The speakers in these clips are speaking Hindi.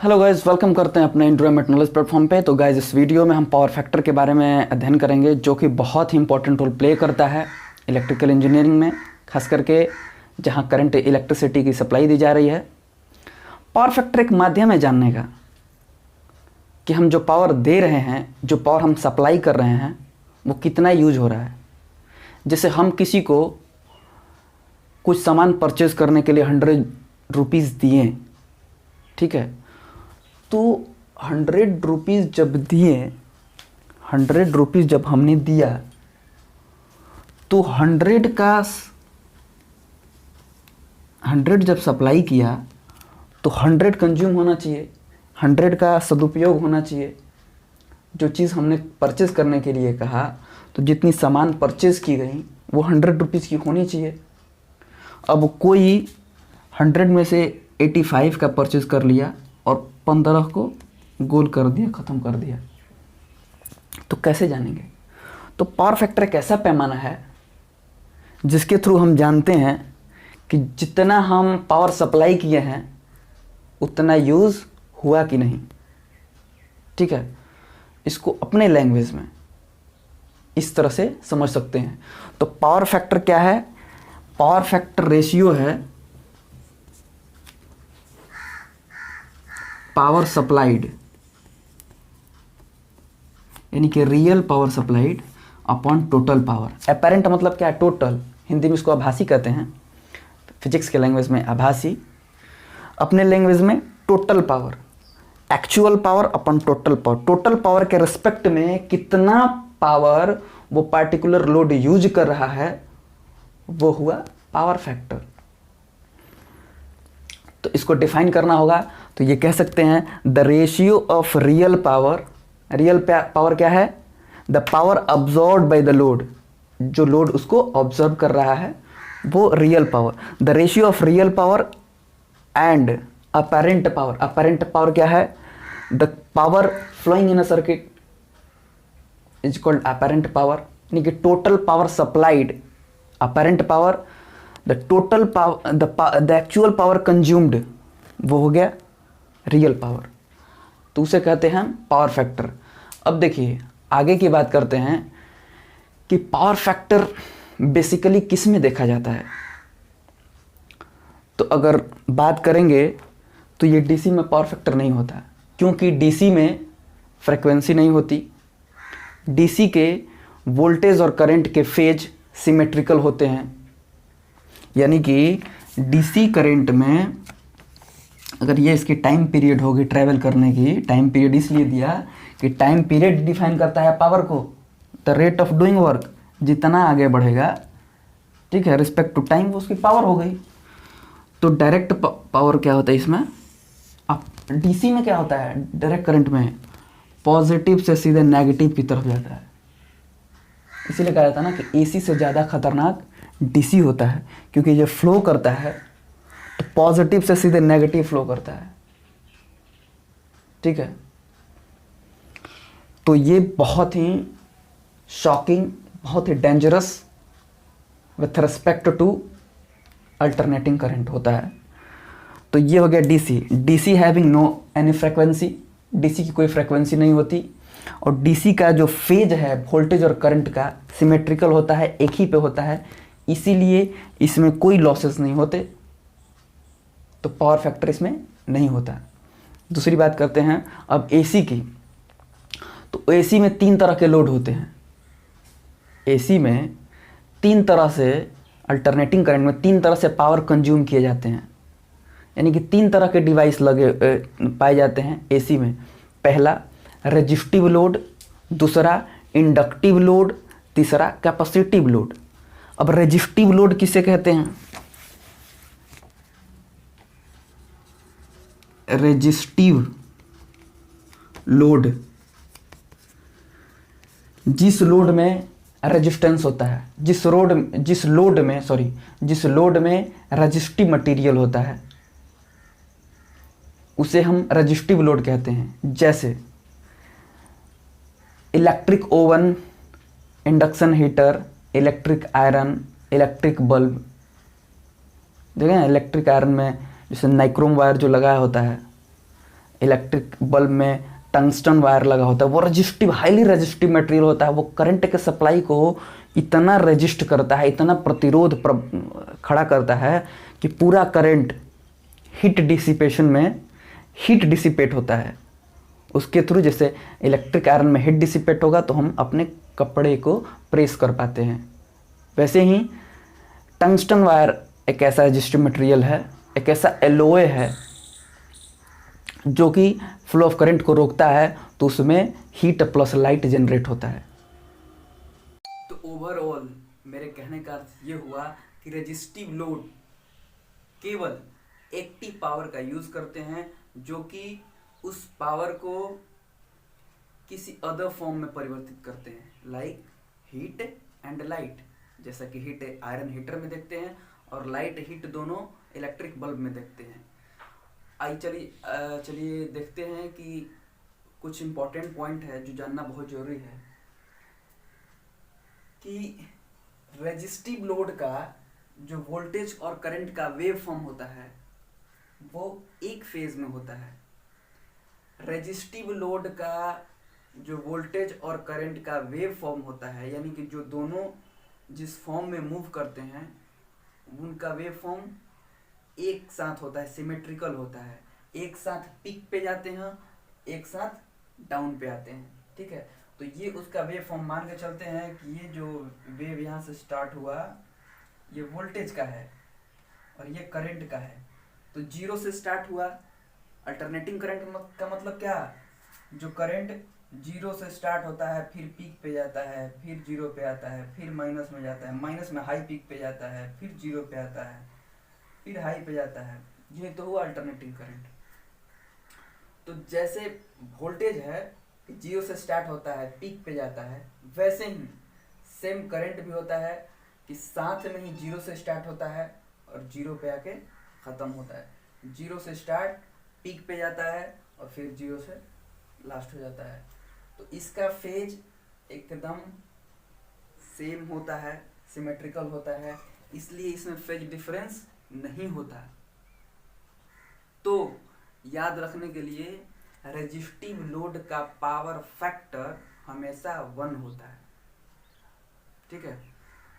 हेलो गाइज, वेलकम करते हैं अपने इंटरमीडिएट नॉलेज प्लेटफॉर्म पे। तो गाइज, इस वीडियो में हम पावर फैक्टर के बारे में अध्ययन करेंगे, जो कि बहुत ही इंपॉर्टेंट रोल प्ले करता है इलेक्ट्रिकल इंजीनियरिंग में, खास करके जहां करंट इलेक्ट्रिसिटी की सप्लाई दी जा रही है। पावर फैक्टर एक माध्यम है जानने का कि हम जो पावर दे रहे हैं, जो पावर हम सप्लाई कर रहे हैं, वो कितना यूज हो रहा है। जैसे हम किसी को कुछ सामान परचेज करने के लिए 100 रुपीज़ दिए, ठीक है, तो 100 रुपीज़ जब दिए, 100 रुपीज़ जब हमने दिया, तो 100 जब सप्लाई किया तो 100 कंज्यूम होना चाहिए, 100 का सदुपयोग होना चाहिए। जो चीज़ हमने परचेज़ करने के लिए कहा, तो जितनी सामान परचेज़ की गई वो 100 रुपीज़ की होनी चाहिए। अब कोई 100 में से 85 का परचेज़ कर लिया और 15 को गोल कर दिया, ख़त्म कर दिया, तो कैसे जानेंगे? तो पावर फैक्टर एक ऐसा पैमाना है जिसके थ्रू हम जानते हैं कि जितना हम पावर सप्लाई किए हैं उतना यूज़ हुआ कि नहीं। ठीक है, इसको अपने लैंग्वेज में इस तरह से समझ सकते हैं। तो पावर फैक्टर क्या है? पावर फैक्टर रेशियो है पावर सप्लाइड, यानी कि real power supplied upon total power. Apparent मतलब क्या है? टोटल। हिंदी में इसको आभासी कहते हैं, फिजिक्स के लैंग्वेज में आभासी, अपने लैंग्वेज में total power. Actual power upon total power. Total power के रिस्पेक्ट में कितना पावर वो पार्टिकुलर लोड यूज कर रहा है, वो हुआ पावर फैक्टर। तो इसको डिफाइन करना होगा, तो ये कह सकते हैं the ratio of real power. Real power क्या है? The power absorbed by the load. जो लोड उसको ऑब्जर्व कर रहा है वो real power. The ratio of real power and apparent power. Apparent power क्या है? The power flowing in a circuit is called apparent power, यानी कि total power supplied. Apparent power, the total power, the actual power consumed, वो हो गया रियल पावर। तो उसे कहते हैं पावर फैक्टर। अब देखिए आगे की बात करते हैं कि पावर फैक्टर बेसिकली किस में देखा जाता है। तो अगर बात करेंगे तो ये डीसी में पावर फैक्टर नहीं होता, क्योंकि डीसी में फ्रीक्वेंसी नहीं होती। डीसी के वोल्टेज और करंट के फेज सिमेट्रिकल होते हैं, यानी कि डीसी करंट में अगर ये इसकी टाइम पीरियड होगी ट्रैवल करने की, टाइम पीरियड इसलिए दिया कि टाइम पीरियड डिफाइन करता है पावर को, the rate of doing work. जितना आगे बढ़ेगा, ठीक है, रिस्पेक्ट टू टाइम, वो उसकी पावर हो गई। तो डायरेक्ट पावर क्या होता है इसमें? अब डीसी में क्या होता है? डायरेक्ट करंट में पॉजिटिव से सीधे नेगेटिव की तरफ जाता है। इसीलिए कहा जाता है ना कि एसी से ज़्यादा खतरनाक डीसी होता है, क्योंकि ये फ्लो करता है तो पॉजिटिव से सीधे नेगेटिव फ्लो करता है। ठीक है, तो ये बहुत ही शॉकिंग, बहुत ही dangerous with respect to alternating current होता है। तो ये हो गया DC. DC having no any frequency. DC की कोई फ्रीक्वेंसी नहीं होती, और डीसी का जो फेज है वोल्टेज और करंट का सिमेट्रिकल होता है, एक ही पे होता है, इसीलिए इसमें कोई लॉसेस नहीं होते, तो पावर फैक्टर इसमें नहीं होता। दूसरी बात करते हैं अब एसी की। तो एसी में 3 तरह के लोड होते हैं। एसी में 3 तरह से, अल्टरनेटिंग करंट में 3 तरह से पावर कंज्यूम किए जाते हैं, यानी कि 3 तरह के डिवाइस लगे पाए जाते हैं एसी में। पहला रेजिस्टिव लोड, दूसरा इंडक्टिव लोड, तीसरा कैपेसिटिव लोड। अब रेजिस्टिव लोड किसे कहते हैं? रेजिस्टिव लोड जिस लोड में रेजिस्टेंस होता है, जिस लोड में रेजिस्टिव मटेरियल होता है, उसे हम रेजिस्टिव लोड कहते हैं। जैसे electric oven, induction heater, electric iron, electric bulb. देखें इलेक्ट्रिक आयरन में जैसे नाइक्रोम वायर जो लगाया होता है, इलेक्ट्रिक बल्ब में टंगस्टन वायर लगा होता है, वो रेजिस्टिव, हाईली रेजिस्टिव मटेरियल होता है, वो करंट के सप्लाई को इतना रेजिस्ट करता है, इतना प्रतिरोध खड़ा करता है कि पूरा करंट हीट डिसिपेशन में हीट डिसिपेट होता है उसके थ्रू। जैसे इलेक्ट्रिक आयरन में हीट डिसिपेट होगा तो हम अपने कपड़े को प्रेस कर पाते हैं, वैसे ही टंगस्टन वायर एक ऐसा रेजिस्टिव मटेरियल है, एक ऐसा एलॉय है जो कि फ्लो ऑफ करंट को रोकता है, तो उसमें हीट प्लस लाइट जनरेट होता है। तो ओवरऑल मेरे कहने का अर्थ ये हुआ कि रेजिस्टिव लोड केवल एक्टिव पावर का यूज करते हैं, जो कि उस पावर को किसी अदर फॉर्म में परिवर्तित करते हैं, लाइक हीट एंड लाइट। जैसा कि हीट आयरन हीटर में देखते हैं और लाइट हीट दोनों इलेक्ट्रिक बल्ब में देखते हैं। चलिए देखते हैं कि कुछ इंपॉर्टेंट पॉइंट है जो जानना बहुत जरूरी है कि रेजिस्टिव लोड का जो वोल्टेज और करंट का वेव फॉर्म होता है वो एक फेज में होता है। रेजिस्टिव लोड का जो वोल्टेज और करंट का वेव फॉर्म होता है, यानी कि जो दोनों जिस फॉर्म में मूव करते हैं उनका वेव फॉर्म एक साथ होता है, सिमेट्रिकल होता है, एक साथ पीक पे जाते हैं, एक साथ डाउन पे आते हैं। ठीक है, तो ये उसका वेव फॉर्म मान के चलते हैं कि ये जो वेव यहाँ से स्टार्ट हुआ ये वोल्टेज का है और ये करंट का है। तो जीरो से स्टार्ट हुआ, अल्टरनेटिंग करंट का मतलब क्या, जो करंट जीरो से स्टार्ट होता है, फिर पीक पे जाता है, फिर जीरो पे आता है, फिर माइनस में जाता है, माइनस में हाई पीक पे जाता है, फिर जीरो पे आता है, फिर हाई पे जाता है, ये तो हुआ अल्टरनेटिंग करंट। तो जैसे वोल्टेज है जीरो से स्टार्ट होता है, पीक पे जाता है, वैसे ही सेम करंट भी होता है कि साथ में ही जीरो से स्टार्ट होता है और जीरो पे आके ख़त्म होता है। जीरो से स्टार्ट पीक पे जाता है और फिर जीरो से लास्ट हो जाता है। तो इसका फेज एकदम सेम होता है, सिमेट्रिकल होता है, इसलिए इसमें फेज डिफरेंस नहीं होता। तो याद रखने के लिए रेजिस्टिव लोड का पावर फैक्टर हमेशा 1 होता है। ठीक है,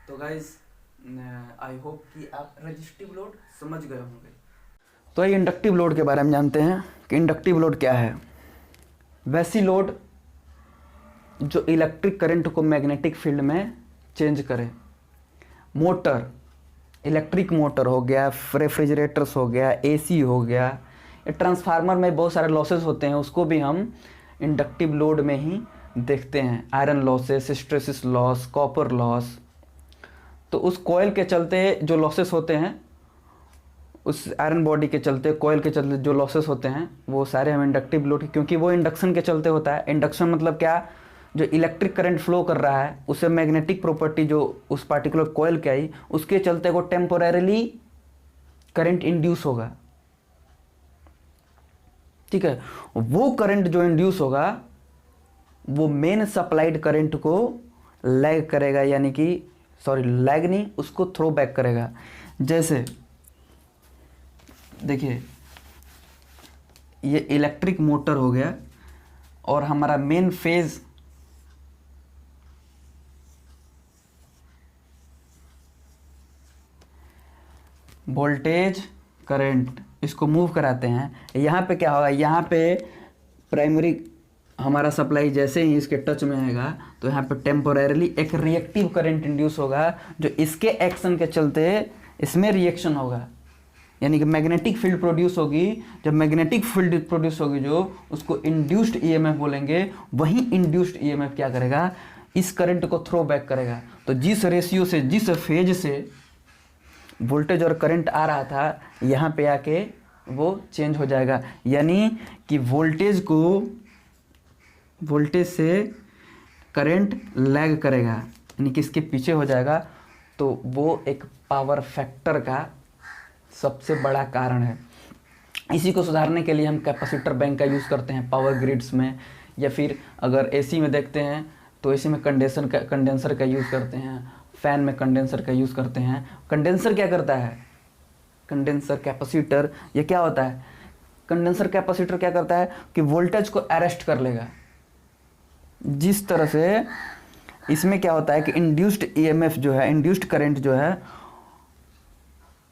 तो गाइज आई होप कि आप रेजिस्टिव लोड समझ गए होंगे। तो ये इंडक्टिव लोड के बारे में जानते हैं कि इंडक्टिव लोड क्या है। वैसी लोड जो इलेक्ट्रिक करंट को मैग्नेटिक फील्ड में चेंज करे। मोटर, इलेक्ट्रिक मोटर हो गया, रेफ्रिजरेटर्स हो गया, एसी हो गया, ये ट्रांसफार्मर में बहुत सारे लॉसेस होते हैं, उसको भी हम इंडक्टिव लोड में ही देखते हैं। Iron losses, hysteresis loss, copper loss. तो उस कॉयल के चलते जो लॉसेस होते हैं, उस आयरन बॉडी के चलते, कॉयल के चलते जो लॉसेस होते हैं, वो सारे हम इंडक्टिव लोड, क्योंकि वो इंडक्शन के चलते होता है। इंडक्शन मतलब क्या, जो इलेक्ट्रिक करंट फ्लो कर रहा है उसे मैग्नेटिक प्रॉपर्टी जो उस पार्टिकुलर कॉयल की आई, उसके चलते वो टेम्पोरेरीली करंट इंड्यूस होगा। ठीक है, वो करंट जो इंड्यूस होगा वो मेन सप्लाइड करंट को लैग करेगा, यानी कि लैग नहीं, उसको थ्रो बैक करेगा। जैसे देखिए ये इलेक्ट्रिक मोटर हो गया और हमारा मेन फेज वोल्टेज करंट, इसको मूव कराते हैं। यहाँ पे क्या होगा, यहाँ पे प्राइमरी हमारा सप्लाई जैसे ही इसके टच में आएगा तो यहाँ पे टेम्पोरेरीली एक रिएक्टिव करंट इंड्यूस होगा, जो इसके एक्शन के चलते इसमें रिएक्शन होगा, यानी कि मैग्नेटिक फील्ड प्रोड्यूस होगी। जब मैग्नेटिक फील्ड प्रोड्यूस होगी जो, उसको इंड्यूस्ड ईएमएफ बोलेंगे। वही इंड्यूस्ड ईएमएफ क्या करेगा, इस करंट को थ्रो बैक करेगा। तो जिस रेशियो से, जिस फेज से वोल्टेज और करंट आ रहा था, यहाँ पे आके वो चेंज हो जाएगा, यानी कि वोल्टेज से करंट लैग करेगा, यानी कि इसके पीछे हो जाएगा। तो वो एक पावर फैक्टर का सबसे बड़ा कारण है। इसी को सुधारने के लिए हम कैपेसिटर बैंक का यूज़ करते हैं पावर ग्रिड्स में, या फिर अगर एसी में देखते हैं तो एसी में कंडेंसर का यूज़ करते हैं, फैन में कंडेंसर का यूज़ करते हैं। कंडेंसर क्या करता है, कंडेंसर कैपेसिटर, ये क्या होता है, कंडेंसर कैपेसिटर क्या करता है कि वोल्टेज को अरेस्ट कर लेगा। जिस तरह से इसमें क्या होता है कि इंड्यूस्ड ईएमएफ जो है, इंड्यूस्ड करंट जो है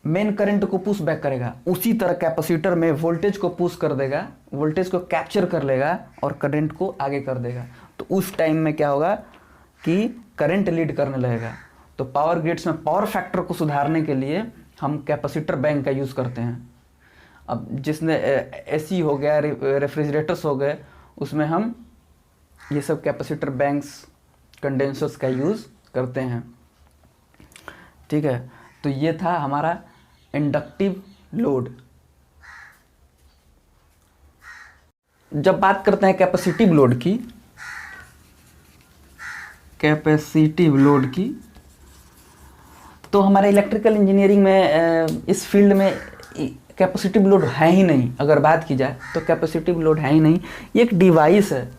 मेन करंट को पुश बैक करेगा, उसी तरह कैपेसिटर में वोल्टेज को पुश कर देगा, वोल्टेज को कैप्चर कर लेगा और करंट को आगे कर देगा। तो उस टाइम में क्या होगा कि करंट लीड करने लगेगा। तो पावर ग्रिड्स में पावर फैक्टर को सुधारने के लिए हम कैपेसिटर बैंक का यूज़ करते हैं। अब जिसने एसी हो गया, रेफ्रिजरेटर्स हो गए, उसमें हम ये सब कैपेसिटर बैंक्स, कंडेंसर्स का यूज़ करते हैं। ठीक है, तो ये था हमारा इंडक्टिव लोड। जब बात करते हैं कैपेसिटिव लोड की, तो हमारे इलेक्ट्रिकल इंजीनियरिंग में इस फील्ड में कैपेसिटिव लोड है ही नहीं। अगर बात की जाए तो कैपेसिटिव लोड है ही नहीं। ये एक डिवाइस है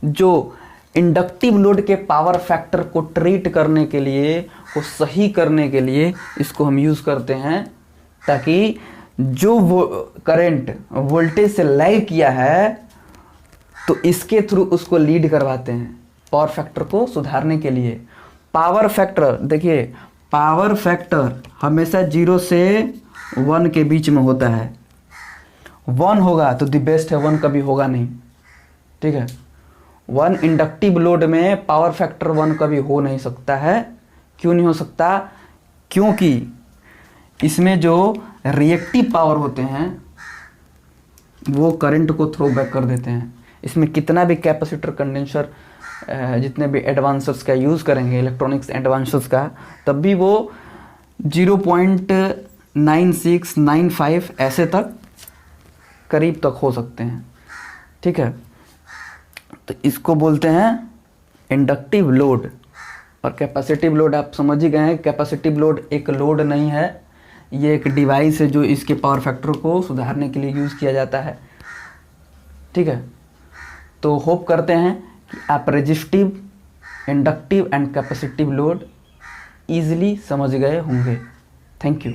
जो इंडक्टिव लोड के पावर फैक्टर को ट्रीट करने के लिए, को सही करने के लिए इसको हम यूज़ करते हैं, ताकि जो वो करंट वोल्टेज से लैग किया है तो इसके थ्रू उसको लीड करवाते हैं पावर फैक्टर को सुधारने के लिए। पावर फैक्टर देखिए, पावर फैक्टर हमेशा 0 से 1 के बीच में होता है। 1 होगा तो द बेस्ट है, 1 कभी होगा नहीं। ठीक है, 1 इंडक्टिव लोड में पावर फैक्टर 1 कभी हो नहीं सकता है। क्यों नहीं हो सकता? क्योंकि इसमें जो रिएक्टिव पावर होते हैं वो करंट को थ्रो बैक कर देते हैं। इसमें कितना भी कैपेसिटर, कंडेंसर, जितने भी एडवांसर्स का यूज़ करेंगे, इलेक्ट्रॉनिक्स एडवांसर्स का, तब भी वो 0.9695 ऐसे तक करीब तक हो सकते हैं। ठीक है, तो इसको बोलते हैं इंडक्टिव लोड। और कैपेसिटिव लोड आप समझ ही गए हैं। कैपेसिटिव लोड एक लोड नहीं है, ये एक डिवाइस है जो इसके पावर फैक्टर को सुधारने के लिए यूज़ किया जाता है। ठीक है, तो होप करते हैं कि आप resistive, inductive and capacitive load easily समझ गए होंगे। Thank you.